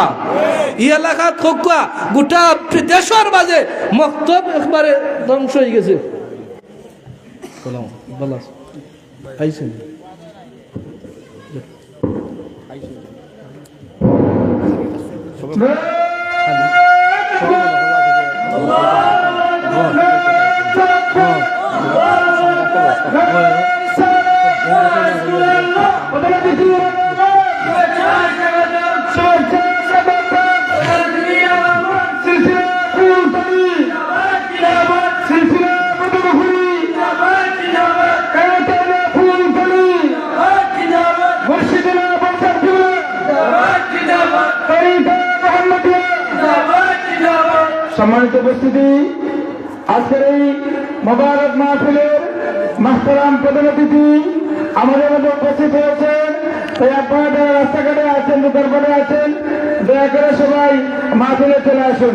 এই এলাকা থকুয়া গোটা দেশের মাঝে মক্তব একবারে ধ্বংস হয়ে গেছে আইছেন সম্মানিত উপস্থিতি আজকের এই মোবারক মাহফিলের মাহতারাম প্রধান অতিথি আমাদের মধ্যে উপস্থিত হয়েছেন তাই আপনারা যারা রাস্তাঘাটে আছেন দোকানপাটে আছেন দয়া করে সবাই মাহফিলে চলে আসুন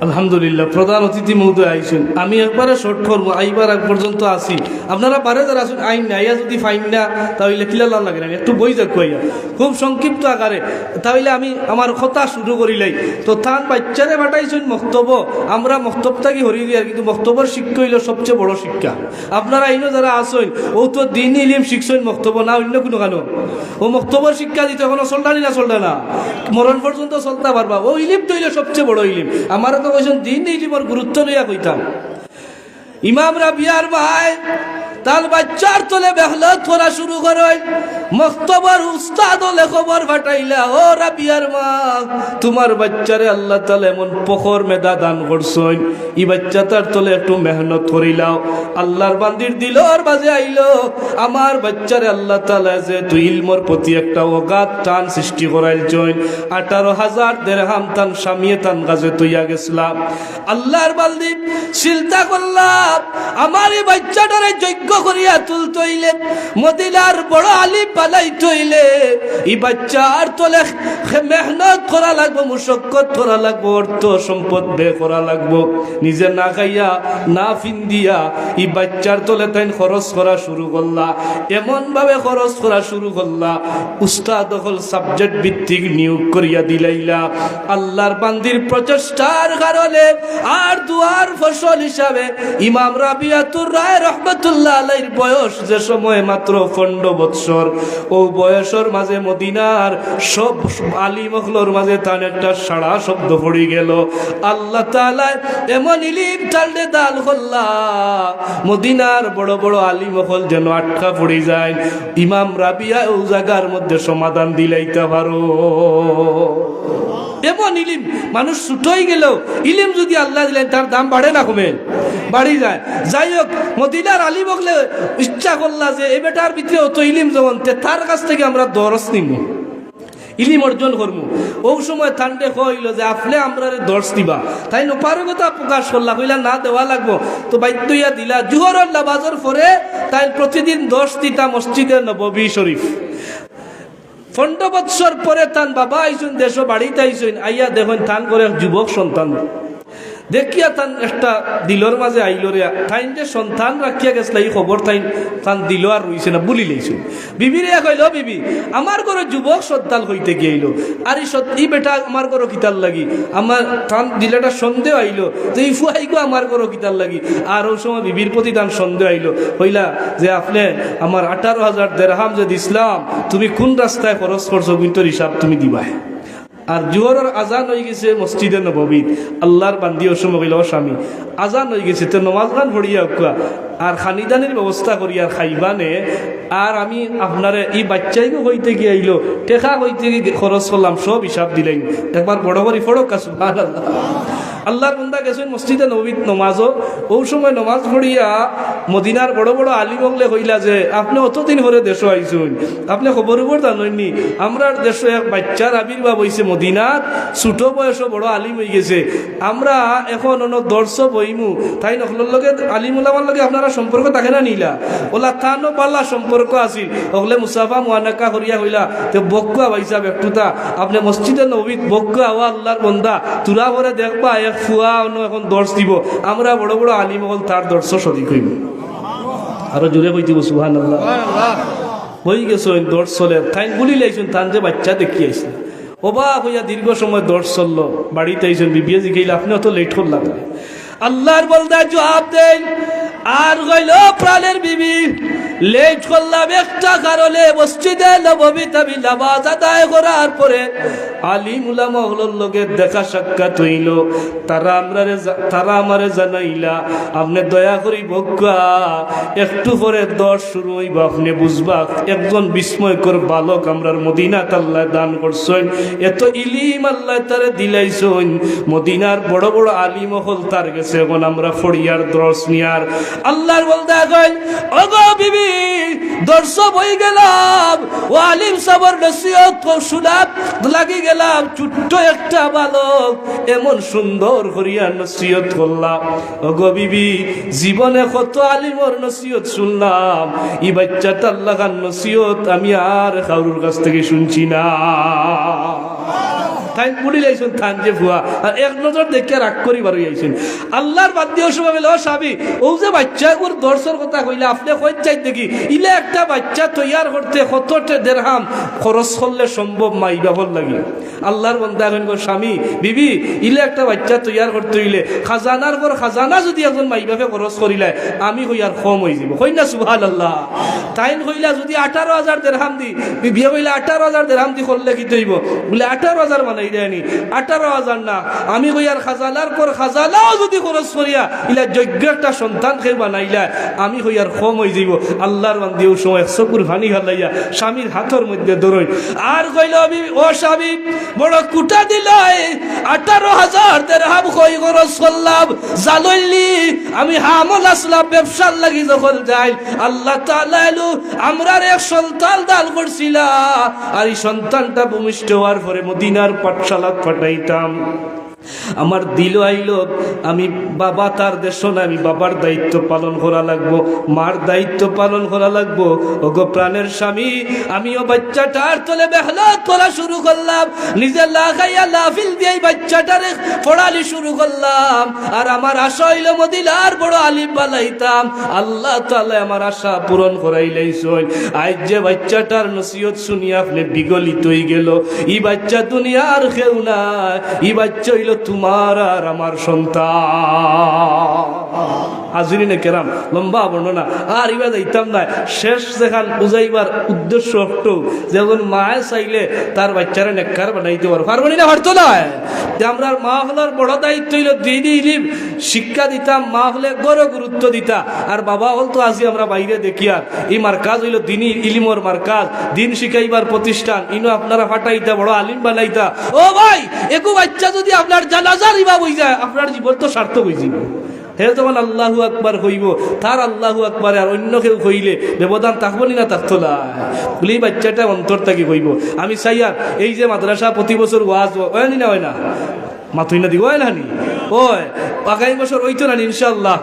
আলহামদুলিল্লাহ প্রধান অতিথি মহোদয় আইসেন আমি একবারে শর্ট করবো আইবার আগ পর্যন্ত আসি আপনারা পারে যারা আসুন আইন না আইয়া যদি ফাইন না তাহলে কিলা লাল লাগে না একটু বই দেখো আইয়া খুব সংক্ষিপ্ত আকারে তাহলে আমি আমার কথা শুরু করিলাই তো তান বাচ্চারে বাটাইছেন মক্তব্য আমরা মক্তবটাকে হরিয়ে দিই আর কিন্তু মক্তব্যর শিক্ষা হইল সবচেয়ে বড় শিক্ষা আপনারা আইনও যারা আসেন ও তো দিন ইলিম শিখছেন মক্তব্য না অন্য কোনো কেন ও মক্তব্যর শিক্ষা দিতে এখনো চলতানি না চলতে না মরণ পর্যন্ত চলতে পারবা ও ইলিম তো হইলে সবচেয়ে বড় ইলিম আমার তো কইছেন দিন ইলিমর গুরুত্ব লইয়া কইতাম ইমাম রাবিয়ার ভাই তার বাচ্চার তলে বেহলত করা শুরু করে মক্তবর উস্তাদ হলে খবর ফাটাইলা ও রাবিয়ার মা তোমার বাচ্চারে আল্লাহ তাআলা এমন পখর মেধা দান করছেন এই বাচ্চা তার তলে একটু মেহনত করিলাও আল্লাহর বান্দির দিলর বাজে আইলো আমার বাচ্চারে আল্লাহ তাআলা যে তুই ইলমর প্রতি একটা অগাধ টান সৃষ্টি করাইছেন 18,000 দিরহাম তান স্বামীয়ে তান কাজে তুইয়া গেছলাম আল্লাহর বান্দি চিন্তা করলাম আমার এই বাচ্চাটারে যোগ্য করিয়া তুলতে হইলে মদিনার বড় আলিম বানাইতে হইলে এই বাচ্চার তলে মেহনত করা লাগবো মুশক্কত করা লাগবো অর্থ সম্পদ ব্যয় করা লাগবো নিজে না খাইয়া না ফিন্দিয়া এই বাচ্চার তলে তাই খরচ করা শুরু করলা এমন ভাবে খরচ করা শুরু করলা উস্তাদ হল সাবজেক্ট ভিত্তিক নিয়োগ করিয়া দিলাইলা আল্লাহর বান্দির প্রচেষ্টার কারণে আর দুয়ার ফসল হিসাবে ইমাম রাবিয়াতুর রায় রহমাতুল্লাহ আলাইহির বয়স যে সময় মাত্র 15 বছর ও বয়সের মাঝে মদিনার সব আলিম হলর মাঝে তার একটা সাড়া শব্দ পড়ে গেল আল্লাহ তাআলা এমন ইলিম তালতে দান করলা মদিনার বড় বড় আলিম হল যেন আটকা পড়ে যায় ইমাম রাবিয়া ও জায়গার মধ্যে সমাধান দিলাইতে পারো এমন ইলিম মানুষ ছুটোই গেল ইলিম যদি আল্লাহ দিলেন তার দাম বাড়ে না কমে বাড়ি যায় যাই হোক মদিনার আলিম হলে ইচ্ছা করলা যে এ বেটার ভিতরে অত ইলিম যেমন তার কাছ থেকে আমরা দরস নিব ইলিম অর্জন করবো ওই সময় ঠান্ডে কইল যে আপনি আমরা দর্শ দিবা তাই নপারগতা প্রকাশ করলা কইলা না দেওয়া লাগবো তো বাধ্যইয়া দিলা জোহরের নামাজের পরে তাই প্রতিদিন দর্শ দিতা মসজিদে নববী শরীফ 15 বছর পরে তান বাবা আইসুন দেশ বাড়িতে আইসুন আইয়া দেখুন তান করে যুবক সন্তান দেখিয়া তান একটা দিলর মাঝে আইল রে তাইন যে সন্তান রাখিয়া গেছিল এই খবর তান দিল আর রইছে না বুলি লইছে বিবিরে কইল বিবি আমার ঘরে যুবক সন্তান হইতে গিয়েইল আর এই বেটা আমার ঘরে কিতার লাগি আমার তান দিলেটা সন্দেহ আইল তো এই ফুয়াইগো আমার ঘরে কিতার লাগি আর ওই সময় বিবির প্রতি তান সন্দেহ আইল হইলা যে আপনি আমার 18,000 দিরহাম যে দিছিলাম তুমি কোন রাস্তায় খরচ করছো কিন্তু হিসাব তুমি দিবা আর জোহরের আজান হয়ে গেছে মসজিদে নববী আল্লাহর বান্দি ওই সময় কইল স্বামী আজান হয়ে গেছে তো নমাজ গান পড়িয়া আর খানিদানির ব্যবস্থা করি আর খাইবানে আর আমি আপনারে এই বাচ্চাইকে হইতে গিয়ে আইলো টেকা হইতে গিয়ে খরচ করলাম সব হিসাব দিলেন একবার বড় করি ফড়ক কাছু আল্লাহর বন্দা গেছেন মসজিদে নবীত নমাজও ওই সময় নমাজ পড়িয়া মদিনার বড় বড় আলিম বললে কইলা যে আপনি অতদিন ধরে দেশ আইসুন আপনি খবর জানেননি আমরা দেশে এক বাচ্চার আবির্ভাব হয়েছে মদিনাত ছোট বয়সও বড় আলিম হয়ে গেছে আমরা এখন দর্শ বইমু তাই নকলের লগে আলিমুলামার লগে আপনারা সম্পর্ক থাকে না নিলা ওলা থানো পাল্লা সম্পর্ক আছিল ওগুলো মুসাফা মুয়ানাকা করিয়া হইলা তো বকুয়া ভাইসা ব্যক্তিতা আপনি মসজিদে নবীত বকুয়া ও আল্লাহর বন্দা তুরা ভরে দেখবা এক ফুয়া অন্য এখন দর্শ দিব আমরা বড় বড় আলিম হল তার দর্শ সদিক হইব আরো জোরে কই দিব সুবহানাল্লাহ হয়ে গেছে দর্শ চলে তাই বলি লাইছেন তান যে বাচ্চা দেখি আইছে অবাক হইয়া দীর্ঘ সময় দর্শ চললো বাড়িতে আইছেন বিবিয়া জিগাইলে আপনি অত লেট করলাম আল্লাহর বলদা জবাব দেন আর গইল প্রাণের বিবি লেট করলাম একটা কারণে মসজিদে নববীতে আমি নামাজ আদায় করার পরে আলিম উলামা হলোর লগে দেখা সাক্ষাৎ হইল তারা আমারে জানাইলা আপনি দয়া করি বক্কা একটু পরে দর্শ শুরু হইব আপনি বুঝবা একজন বিস্ময়কর বালক আমরার মদিনাত আল্লাহ দান করছেন এত ইলিম আল্লাহ তারে দিলাইছেন মদিনার বড় বড় আলিম হল তার গেছে এখন আমরা ফড়িয়ার দর্শ নিয়ার আল্লাহর বলদা কই ওগো বিবি দর্শ বই গেলাম ও আলিম সাবর নসিহত শুনাব লাগি গেলাম ছোট্ট একটা বালক এমন সুন্দর করিয়া নসিহত করলাম ওগো বিবি জীবনে কত আলিমর নসিহত শুনলাম এই বাচ্চাটা আল্লাহর নসিহত আমি আর কারোর কাছ থেকে শুনছি না তাই পুড়ি লাইছেন থান যে ভুয়া আর এক নজর দেখে রাগ করি বারো আইছেন আল্লাহর বাদ দিয়ে সময় ল সাবি ও যে বাচ্চা ওর দর্শর কথা কইলে আপনি কই চাই দেখি ইলে একটা বাচ্চা তৈয়ার করতে কতটা দেড়হাম খরচ করলে সম্ভব মাই ব্যবহার লাগে আল্লাহর বন্দা এখন স্বামী বিবি ইলে একটা বাচ্চা তৈয়ার করতে হইলে খাজানার পর খাজানা যদি একজন মাই বাপে খরচ করিলে আমি হই আর কম হয়ে যাব হই না সুবহানাল্লাহ তাই কইলা যদি 18,000 দেড়হাম দি বিবি কইলা 18,000 দেড়হাম দি করলে কি হইব বলে 18,000 মানে 18,000 না আমি কইয়ার খাজানার পর খাজানাও যদি খরচ করিয়া ইলা যোগ্য একটা সন্তান খেয়ে বানাইলা আমি কইয়ার কম হয়ে যাইব আল্লাহর বান্দি ওই সময় চকুর ভানি হালাইয়া স্বামীর হাতের মধ্যে দৌড়ই আর কইল আমি ও স্বামী বড় কুটা দিল 18,000 দিরহাম কই খরচ করলাম জালইলি আমি হামল আসলাম ব্যবসার লাগি যখন যাই আল্লাহ তাআলা এলো আমরার এক সন্তান দান করছিলা আর এই সন্তানটা ভূমিষ্ঠ হওয়ার পরে মদিনার পাঠশালাত পাঠাইতাম আমার দিল আইল আমি বাবা তার দেশ না আমি বাবার দায়িত্ব পালন করা লাগবো মার দায়িত্ব পালন করা লাগবো ওগো প্রাণের স্বামী আমিও বাচ্চাটার তলে মেহনত করা শুরু করলাম নিজে লাগাইয়া লাফিল দিয়ে বাচ্চাটারে পড়ালি শুরু করলাম আর আমার আশা হইল মদিনার বড় আলিম বানাইতাম আল্লাহ তাআলা আমার আশা পূরণ করাইলাইছেন আজ যে বাচ্চাটার নসিহত শুনিয়া আপনি বিগলিত হয়ে গেল এই বাচ্চা দুনিয়ার কেউ না এই বাচ্চা হইল তোমার আর আমার সন্তান হাজিরিনে কেরাম লম্বা বর্ণনা আর ইবা যাইতাম না শেষ যেখান বুঝাইবার উদ্দেশ্য একটু যেমন মায়ে চাইলে তার বাচ্চারা নেককার বানাইতে পারবো না পারতো না যে আমরা মা হলার বড় দায়িত্ব হইল দিনই ইলিম শিক্ষা দিতাম মা হলে বড় গুরুত্ব দিতা আর বাবা হল তো আজি আমরা বাইরে দেখি আর এই মার্কাজ হইল দিনই ইলিমর মার্কাজ দিন শিখাইবার প্রতিষ্ঠান ইনো আপনারা ফাটাইতা বড় আলিম বানাইতা ও ভাই একু বাচ্চা যদি আপনার জানাজার ইমাম হই যায় আপনার জীবন তো সার্থক হয়ে যাবে হে যখন আল্লাহু আকবার হইব তার আল্লাহু আকবার আর অন্য কেউ হইলে ব্যবধান থাকবো না থাকতো না বলি বাচ্চাটা অন্তর থাকি হইব আমি চাই আর এই যে মাদ্রাসা প্রতি বছর ওয়াজ হয় না হয় না মাথুই না দিব হয় না নি ওই আগামী বছর হইতো না ইনশাআল্লাহ।